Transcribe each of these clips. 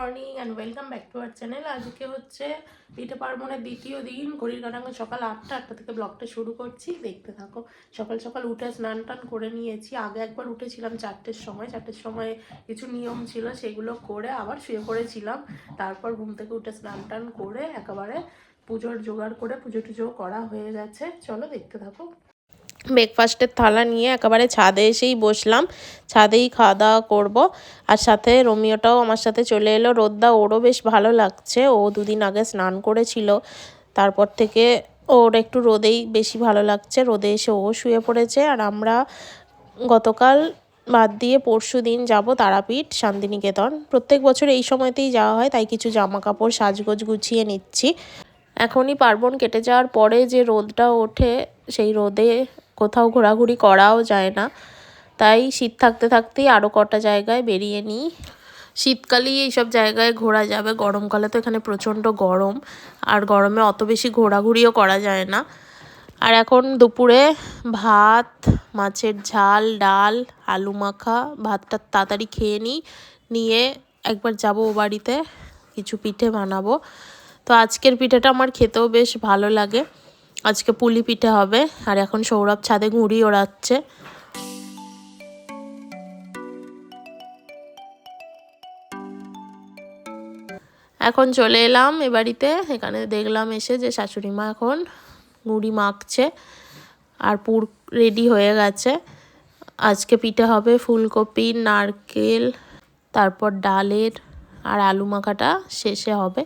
Morning and welcome back to our channel. আজকে হচ্ছে পিঠে পার্বণের দ্বিতীয় দিন। ঘড়ির কাঁটা সকাল 8টা থেকে ব্লগটা শুরু করছি, দেখতে থাকো। সকাল সকাল উঠে স্নান টান করে নিয়েছি। আগে একবার উঠেছিলাম 4টের সময় কিছু নিয়ম ছিল, সেগুলো করে আবার শুয়ে পড়েছিলাম। তারপর ঘুম থেকে উঠে স্নান টান করে একেবারে পুজোর জোগাড় করে পুজো টুজো করা হয়ে গেছে। চলো দেখতে থাকো। ব্রেকফাস্টের থালা নিয়ে একেবারে ছাদে এসেই বসলাম, ছাদেই খাওয়া দাওয়া করবো। আর সাথে রোমিওটাও আমার সাথে চলে এলো। রোদটা ওরও বেশ ভালো লাগছে, ও দুদিন আগে স্নান করেছিল, তারপর থেকে ওর একটু রোদেই বেশি ভালো লাগছে। রোদে এসে ও শুয়ে পড়েছে। আর আমরা গতকাল বাদ দিয়ে পরশু দিন যাবো তারাপীঠ শান্তিনিকেতন। প্রত্যেক বছর এই সময়তেই যাওয়া হয়, তাই কিছু জামা কাপড় সাজগোজ গুছিয়ে নিচ্ছি। এখনই পার্বণ কেটে যাওয়ার পরে যে রোদটা ওঠে, সেই রোদে কোথাও ঘোরাঘুরি করাও যায় না, তাই শীত থাকতে থাকতেই আরও কটা জায়গায় বেরিয়ে নিই। শীতকালেই এইসব জায়গায় ঘোরা যাবে, গরমকালে তো এখানে প্রচণ্ড গরম, আর গরমে অত বেশি ঘোরাঘুরিও করা যায় না। আর এখন দুপুরে ভাত, মাছের ঝাল, ডাল, আলু মাখা, ভাতটা তাড়াতাড়ি খেয়ে নিয়ে একবার যাবো ও বাড়িতে, কিছু পিঠে বানাবো। তো আজকের পিঠেটা আমার খেতেও বেশ ভালো লাগে। আজকে পুলি পিঠে হবে। আর এখন সৌরভ ছাদে ঘুড়ি ওড়াচ্ছে। এখন চলে এলাম এ বাড়িতে। এখানে দেখলাম এসে যে শাশুড়ি মা এখন মুড়ি মাখছে, আর পুর রেডি হয়ে গেছে। আজকে পিঠে হবে ফুলকপি, নারকেল, তারপর ডালের, আর আলু মাখাটা শেষে হবে।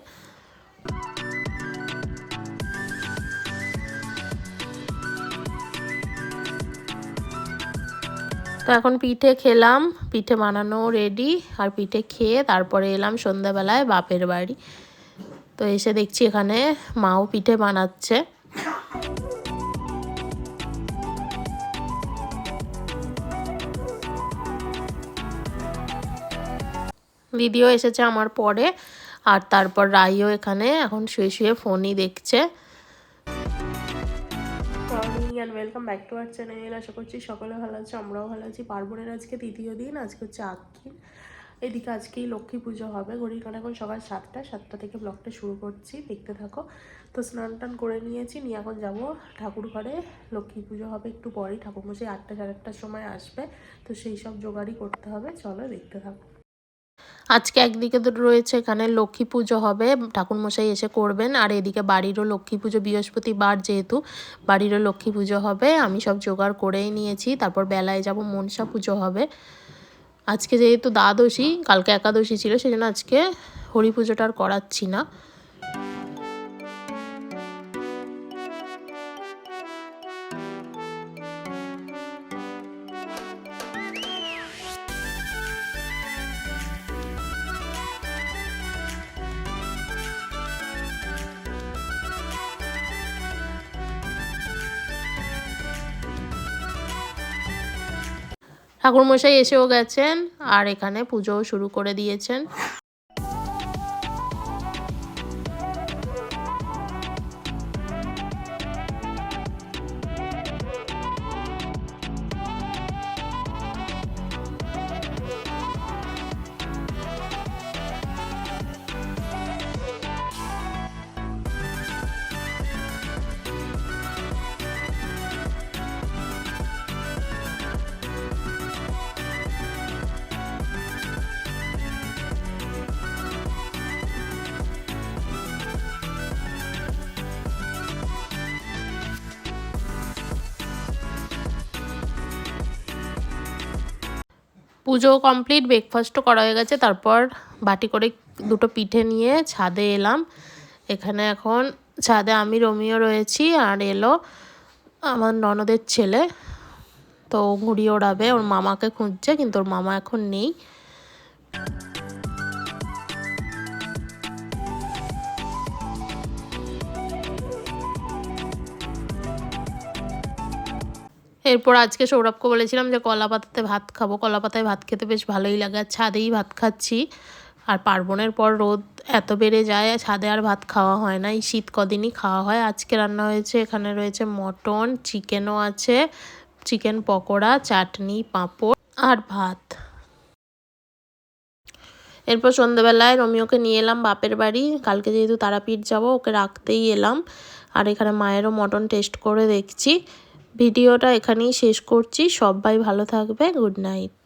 তো এখন পিঠে খেলাম, পিঠে বানানো রেডি। আর পিঠে খেয়ে তারপরে এলাম সন্ধ্যাবেলায় বাপের বাড়ি। তো এসে দেখছি এখানে মাও পিঠে বানাচ্ছে। দিদিও এসেছে আমার পরে। আর তারপর রাইও এখানে এখন শুয়ে শুয়ে ফোনই দেখছে। Morning and welcome back to our channel. আশা করছি সকলে ভালো আছে, আমরাও ভালো আছি। পার্বণের আজকে দ্বিতীয় দিন, আজকে হচ্ছে আক্ষিণ। এদিকে আজকেই লক্ষ্মী পুজো হবে। ঘড়ির কাঁটা এখন সকাল 7টা থেকে ব্লগটা শুরু করছি, দেখতে থাকো। তো স্নান টান করে নিয়েছি, নিয়ে এখন যাবো ঠাকুর ঘরে। লক্ষ্মী পুজো হবে একটু পরেই, ঠাকুরমশাই 8টা সাড়ে 8টার সময় আসবে, তো সেই সব জোগাড়ই করতে হবে। চলো দেখতে থাকো। আজকে একদিকে তো রয়েছে এখানে লক্ষ্মী পুজো হবে, ঠাকুরমশাই এসে করবেন। আর এদিকে বাড়িরও লক্ষ্মী পুজো, বৃহস্পতিবার যেহেতু বাড়িরও লক্ষ্মী পুজো হবে। আমি সব জোগাড় করেই নিয়েছি। তারপর বেলায় যাব মনসা পুজো হবে। আজকে যেহেতু দ্বাদশী, কালকে একাদশী ছিল, সেজন্য আজকে হরি পুজোটা আর করাচ্ছি না। ঠাকুরমশাই এসেও গেছেন, আর এখানে পুজোও শুরু করে দিয়েছেন। পুজো কমপ্লিট, ব্রেকফাস্টও করা হয়ে গেছে। তারপর বাটি করে দুটো পিঠে নিয়ে ছাদে এলাম। এখানে এখন ছাদে আমি, রোমিও রয়েছি, আর এলো আমার ননদের ছেলে। তো ঘুড়ি ওড়াবে, ওর মামাকে খুঁজছে, কিন্তু ওর মামা এখন নেই। এরপর আজকে সৌরভকে বলেছিলাম যে কলা পাতাতে ভাত খাবো। কলা পাতায় ভাত খেতে বেশ ভালোই লাগে, আর ছাদেই ভাত খাচ্ছি। আর পার্বণের পর রোদ এত বেড়ে যায়, ছাদে আর ভাত খাওয়া হয় না। এই শীত কদিনই খাওয়া হয়। আজকে রান্না হয়েছে, এখানে রয়েছে মটন, চিকেনও আছে, চিকেন পকোড়া, চাটনি, পাঁপড় আর ভাত। এরপর সন্ধ্যেবেলায় রোমিওকে নিয়ে এলাম বাপের বাড়ি, কালকে যেহেতু তারাপীঠ যাব ওকে রাখতেই এলাম। আর এখানে মায়েরও মটন টেস্ট করে দেখছি। ভিডিওটা এখানেই শেষ করছি, সবাই ভালো থাকবে, গুড নাইট।